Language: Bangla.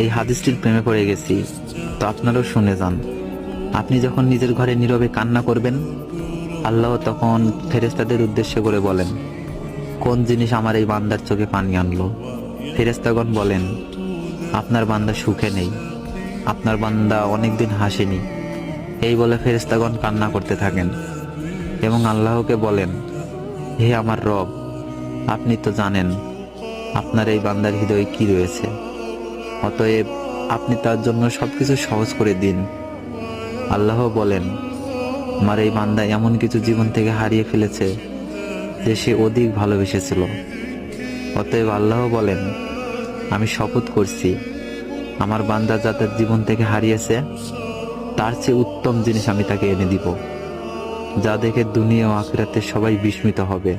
এই হাদিসটির প্রেমে পড়ে গেছি, তো আপনারাও শুনে যান। আপনি যখন নিজের ঘরে নীরবে কান্না করবেন, আল্লাহ তখন ফেরেশতাদের উদ্দেশ্য করে বলেন, কোন জিনিস আমার এই বান্দার চোখে পানি আনলো? ফেরেশতাগণ বলেন, আপনার বান্দা সুখে নেই, আপনার বান্দা অনেকদিন হাসেনি। এই বলে ফেরেশতাগণ কান্না করতে থাকেন এবং আল্লাহকে বলেন, হে আমার রব, আপনি তো জানেন আপনার এই বান্দার হৃদয়ে কি রয়েছে, অতএব আপনি তার জন্য সবকিছু সহজ করে দিন। আল্লাহ বলেন, আমার এই বান্দা এমন কিছু জীবন থেকে হারিয়ে ফেলেছে যে সে অধিক ভালোবেসেছিল। অতএব আল্লাহ বলেন, আমি শপথ করছি, আমার বান্দা যা তার জীবন থেকে হারিয়েছে তার চেয়ে উত্তম জিনিস আমি তাকে এনে দিব, যা দেখে দুনিয়া ও আখিরাতে সবাই বিস্মিত হবে।